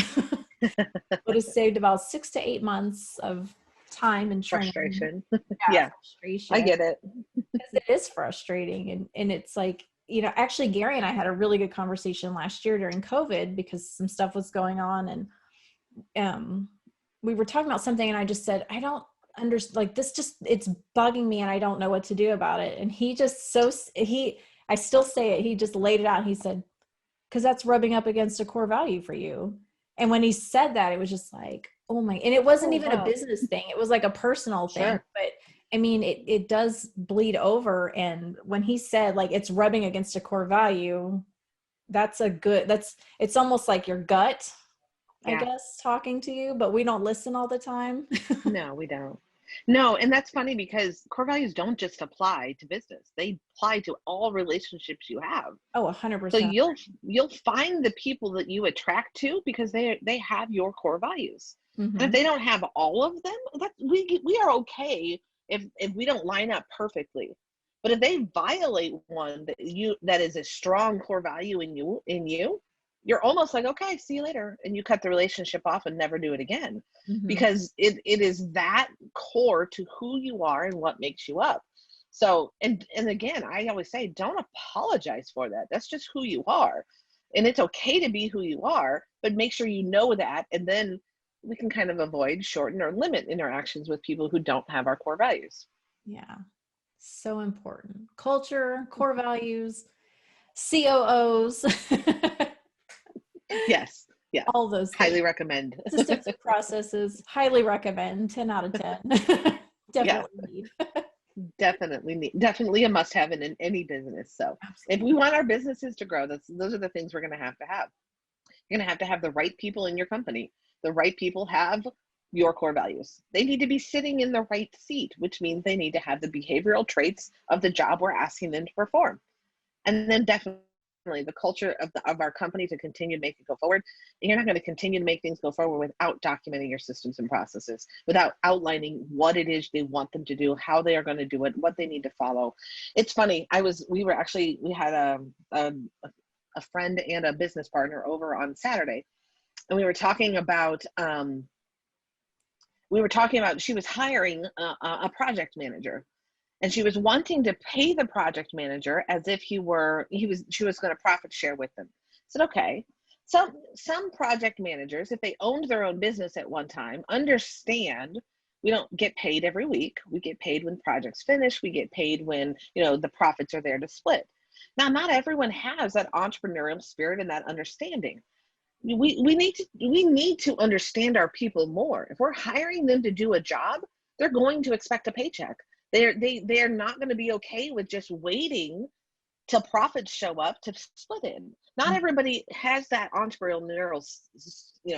Would have saved about 6 to 8 months of time and training. Frustration. Frustration. I get it. Because it is frustrating. And it's like, actually Gary and I had a really good conversation last year during COVID, because some stuff was going on, and we were talking about something, and I just said, I don't understand, like, it's bugging me, and I don't know what to do about it. And he just, I still say it, he just laid it out. He said, because that's rubbing up against a core value for you. And when he said that, it was just like, oh my, and it wasn't even a business thing. It was like a personal thing. But I mean, it does bleed over. And when he said, like, it's rubbing against a core value, it's almost like your gut, I guess, talking to you, but we don't listen all the time. No, we don't. No, and that's funny, because core values don't just apply to business. They apply to all relationships you have. Oh, 100%. So you'll find the people that you attract to because they have your core values. And if they don't have all of them, we are okay if we don't line up perfectly. But if they violate one that is a strong core value in you, you're almost like, okay, see you later. And you cut the relationship off and never do it again, because it is that core to who you are and what makes you up. So, and again, I always say, don't apologize for that. That's just who you are. And it's okay to be who you are, but make sure you know that. And then we can kind of avoid, shorten, or limit interactions with people who don't have our core values. Yeah. So important. Culture, core values, COOs. Yes. Yeah. All those things. Highly recommend. Systems and processes. Highly recommend. 10 out of 10. Definitely need. Definitely a must have in any business. So if we want our businesses to grow, those are the things we're going to have. You're going to have the right people in your company. The right people have your core values. They need to be sitting in the right seat, which means they need to have the behavioral traits of the job we're asking them to perform. And then definitely the culture of our company to continue to make it go forward. And you're not going to continue to make things go forward without documenting your systems and processes, without outlining what it is they want them to do, how they are going to do it, what they need to follow. It's funny. We had a friend and a business partner over on Saturday, and we were talking about she was hiring a project manager. And she was wanting to pay the project manager as if she was going to profit share with them. I said, okay. Some project managers, if they owned their own business at one time, understand we don't get paid every week. We get paid when projects finish. We get paid when, the profits are there to split. Now, not everyone has that entrepreneurial spirit and that understanding. We need to understand our people more. If we're hiring them to do a job, they're going to expect a paycheck. They are not going to be okay with just waiting till profits show up to split in. Not everybody has that entrepreneurial,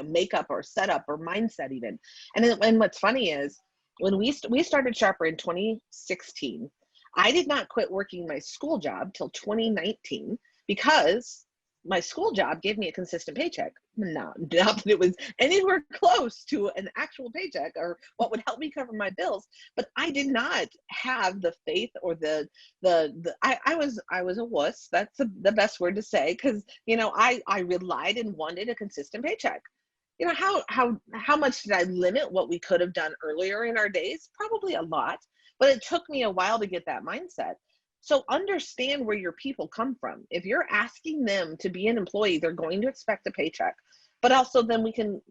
makeup or setup or mindset even. And what's funny is when we started Sharper in 2016, I did not quit working my school job till 2019 because my school job gave me a consistent paycheck. Not that it was anywhere close to an actual paycheck or what would help me cover my bills, but I did not have the faith or I was a wuss. That's the best word to say, because I relied and wanted a consistent paycheck. How much did I limit what we could have done earlier in our days? Probably a lot. but it took me a while to get that mindset. So understand where your people come from. If you're asking them to be an employee, they're going to expect a paycheck, but also then we can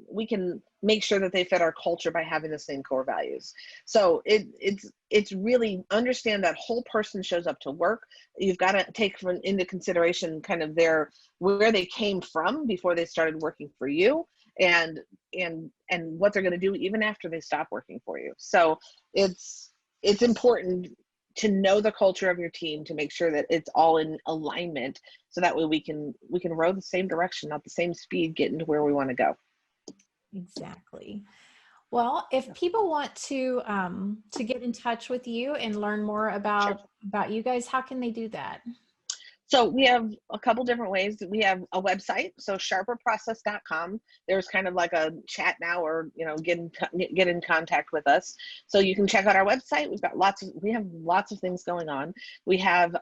make sure that they fit our culture by having the same core values. So it's really understand that whole person shows up to work. You've got to take into consideration kind of where they came from before they started working for you, and what they're going to do even after they stop working for you. So it's important to know the culture of your team, to make sure that it's all in alignment, so that way we can row the same direction, not the same speed, getting to where we want to go. Exactly. Well, if people want to get in touch with you and learn more about you guys, how can they do that? So we have a couple different ways. We have a website, so sharperprocess.com. There's kind of like a chat now, or get in contact with us. So you can check out our website. We have lots of things going on. We have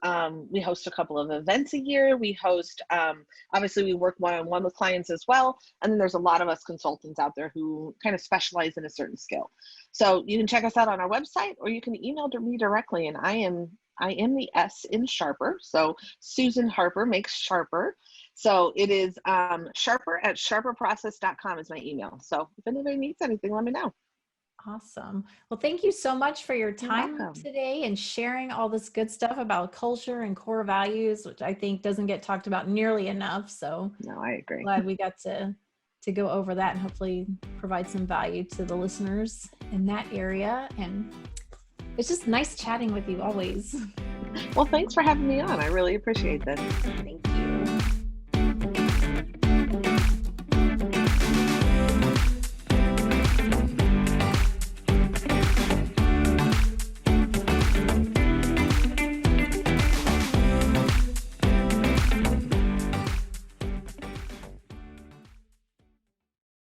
we host a couple of events a year. We host obviously we work one-on-one with clients as well. And then there's a lot of us consultants out there who kind of specialize in a certain skill. So you can check us out on our website, or you can email me directly, and I am the S in Sharper. So Susan Harper makes Sharper. So it is sharper@sharperprocess.com is my email. So if anybody needs anything, let me know. Awesome. Well, thank you so much for your time today and sharing all this good stuff about culture and core values, which I think doesn't get talked about nearly enough. So no, I agree. Glad we got to go over that and hopefully provide some value to the listeners in that area. And it's just nice chatting with you always. Well, thanks for having me on. I really appreciate this. Thank you.